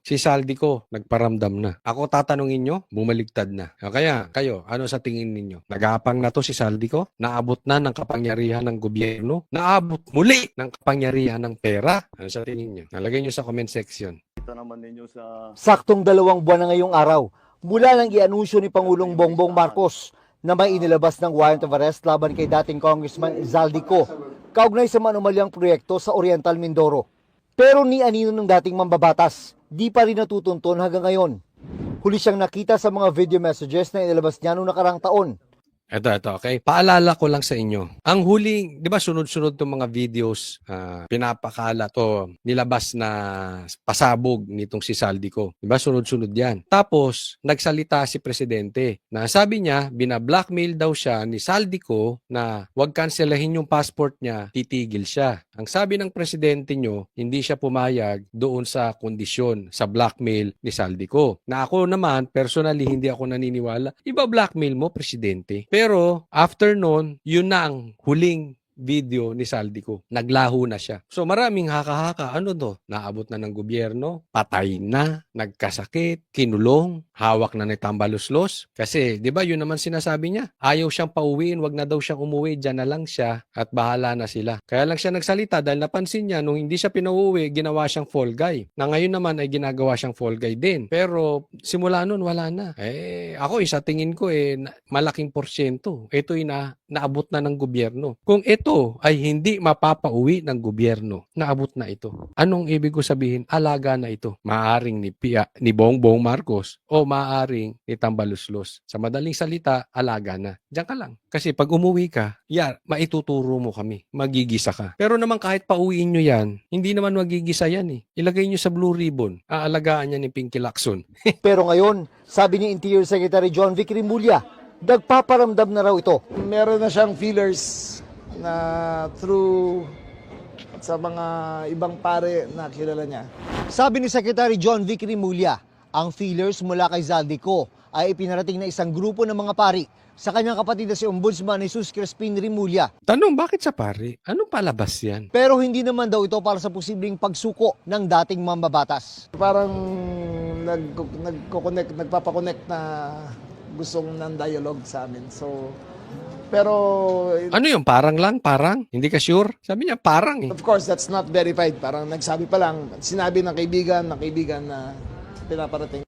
Si Saldico, nagparamdam na. Ako tatanungin nyo, bumaligtad na. Kaya, kayo, ano sa tingin ninyo? Nagapang na to si Saldico? Naabot na ng kapangyarihan ng gobyerno? Naabot muli ng kapangyarihan ng pera? Ano sa tingin nyo? Nalagay nyo sa comment section. Kita naman ninyo sa Saktong 2 buwan na ngayong araw, mula nang ianunsyo ni Pangulong Bongbong Marcos na may inilabas ng warrant of arrest laban kay dating Congressman Zaldico, kaugnay sa manumalyang proyekto sa Oriental Mindoro. Pero ni anino ng dating mambabatas, di pa rin natutunton hanggang ngayon. Huli siyang nakita sa mga video messages na inilabas niya noong nakarang taon. Ito, okay? Paalala ko lang sa inyo. Ang huling, di ba sunod-sunod itong mga videos, pinapakalat o nilabas na pasabog nitong si Saldico. Di ba sunod-sunod yan. Tapos, nagsalita si Presidente na sabi niya, binablackmail daw siya ni Saldico na huwag kanselahin yung passport niya, titigil siya. Ang sabi ng Presidente nyo, hindi siya pumayag doon sa kondisyon, sa blackmail ni Saldico. Na ako naman, personally, hindi ako naniniwala. Iba blackmail mo, Presidente. Pero after noon, yun na ang huling video ni Saldico. Naglaho na siya. So maraming haka-haka. Ano to? Naabot na ng gobyerno, patay na, nagkasakit, kinulong, hawak na ni tambaluslos. Kasi, di ba, yun naman sinasabi niya. Ayaw siyang pauwiin, wag na daw siyang umuwi, dyan na lang siya at bahala na sila. Kaya lang siya nagsalita dahil napansin niya nung hindi siya pinauwi, ginawa siyang fall guy. Na ngayon naman ay ginagawa siyang fall guy din. Pero simula nun, wala na. Ako sa tingin ko malaking porsyento. Ito'y naabot na ng gobyerno. Kung ito ay hindi mapapauwi ng gobyerno, naabot na ito. Anong ibig ko sabihin? Alaga na ito. Maaring ni Bongbong Marcos o maaring ni Tambaluslos. Sa madaling salita, alaga na. Diyan ka lang. Kasi pag umuwi ka, maituturo mo kami. Magigisa ka. Pero naman kahit pauwiin nyo yan, hindi naman magigisa yan eh. Ilagay nyo sa Blue Ribbon. Aalagaan yan ni Pinky Lacson. Pero ngayon, sabi ni Interior Secretary John Vic Rimulya, nagpaparamdam na raw ito. Meron na siyang feelers na through sa mga ibang pare na kilala niya. Sabi ni Secretary John Vic Rimulya, ang feelers mula kay Zaldico ay ipinarating na isang grupo ng mga pari sa kanyang kapatid na si Ombudsman Jesus Crispin Rimulya. Tanong, bakit sa pari? Anong palabas yan? Pero hindi naman daw ito para sa posibleng pagsuko ng dating mambabatas. Parang nagpapakonect na gustong ng dialogue sa amin. So, pero Ano yung parang lang? Parang? Hindi ka sure? Sabi niya parang eh. of course, that's not verified. Parang nagsabi pa lang, sinabi ng kaibigan na pinaparating.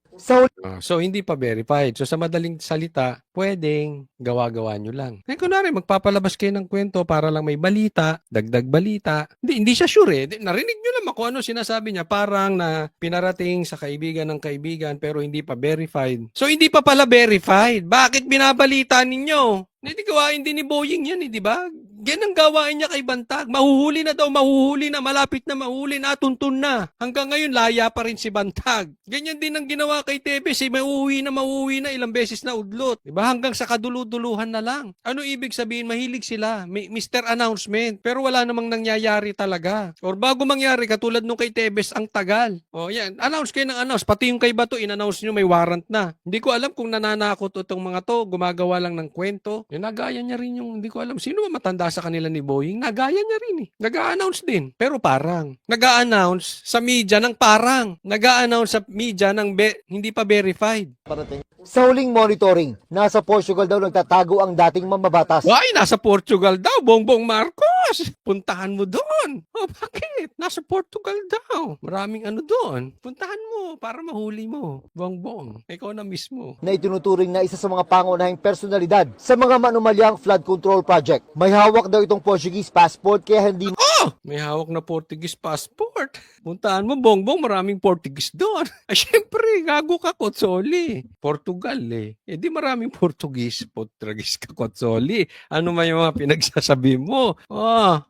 So, hindi pa verified. So, sa madaling salita, pwedeng gawa-gawa nyo lang. Kunwari, magpapalabas kayo ng kwento para lang may balita, dagdag balita. Hindi siya sure eh. Narinig nyo naman kung ano sinasabi niya. Parang na pinarating sa kaibigan ng kaibigan pero hindi pa verified. So, hindi pa pala verified. Bakit binabalita ninyo? Hindi gawain din ni Boying yan eh, di ba? Yan ang gawain niya kay Bantag. Mahuhuli na daw, mahuhuli na, malapit na mahuli na, tuntun na. Hanggang ngayon, laya pa rin si Bantag. Ganyan din ang ginawa kay Tebes, mauuwi na, ilang beses na udlot. Diba? Hanggang sa kaduluduluhan na lang. Ano ibig sabihin? Mahilig sila. May Mr. Announcement. Pero wala namang nangyayari talaga. Or bago mangyari, katulad nung kay Tebes, ang tagal. O yan, announce kayo ng announce. Pati yung kay Bato, in-announce nyo may warrant na. Hindi ko alam kung nananakot itong mga to, gumagawa lang ng kwento. Yung nagaya niya rin yung, hindi ko alam, sino ba matanda sa kanila ni Boying? Nagaya niya rin eh. Nag-a-announce din. Pero parang. Nag-a-announce sa media ng parang. Nag-a-announce sa media ng hindi pa verified. Parating. Sa huling monitoring, nasa Portugal daw nagtatago ang dating mambabatas. Why? Nasa Portugal daw, Bongbong Marcos. Puntahan mo doon. Oh, bakit? Nasa Portugal daw. Maraming ano doon. Puntahan mo para mahuli mo. Bongbong. Ikaw na mismo. Na itinuturing na isa sa mga pangunahing personalidad sa mga manumalyang flood control project. May hawak daw itong Portuguese passport kaya hindi May hawak na Portuguese passport. Puntahan mo, Bongbong, maraming Portuguese doon. Ay, syempre, gago ka, Kotsoli. Portugal eh. Eh, di maraming Portuguese. Portuguese ka, Kotsoli. Ano man yung mga pinagsasabi mo?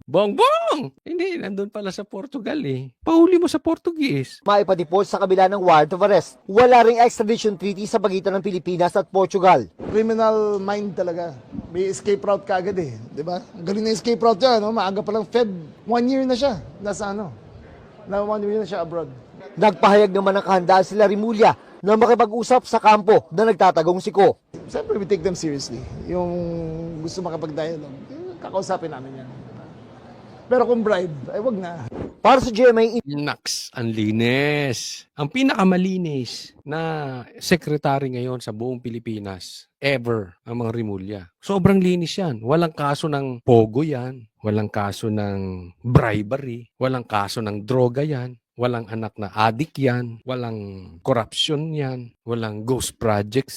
Bongbong! Hindi, nandun pala sa Portugal eh. Pahuli mo sa Portuguese. maipatipos sa kabila ng warrant of arrest. Wala ring extradition treaty sa pagitan ng Pilipinas at Portugal. Criminal mind talaga. May escape route kaagad eh. Di ba? Ang galing na escape route niya. No? Maaga pa lang Feb. 1 year na siya. Nasa ano? Na 1 year na siya abroad. Nagpahayag naman ng kahandaan sila Rimulya na makipag-usap sa kampo na nagtatagong si Ko. Siyempre, we take them seriously. Yung gusto makapag-dialogue, kakausapin namin yan. Pero kung bribe, ay wag na. Para sa GMA Naks, ang linis. Ang pinakamalinis na secretary ngayon sa buong Pilipinas ever ang mga Rimulya. Sobrang linis yan. Walang kaso ng pogo yan. Walang kaso ng bribery. Walang kaso ng droga yan. Walang anak na adik yan. Walang corruption yan. Walang ghost projects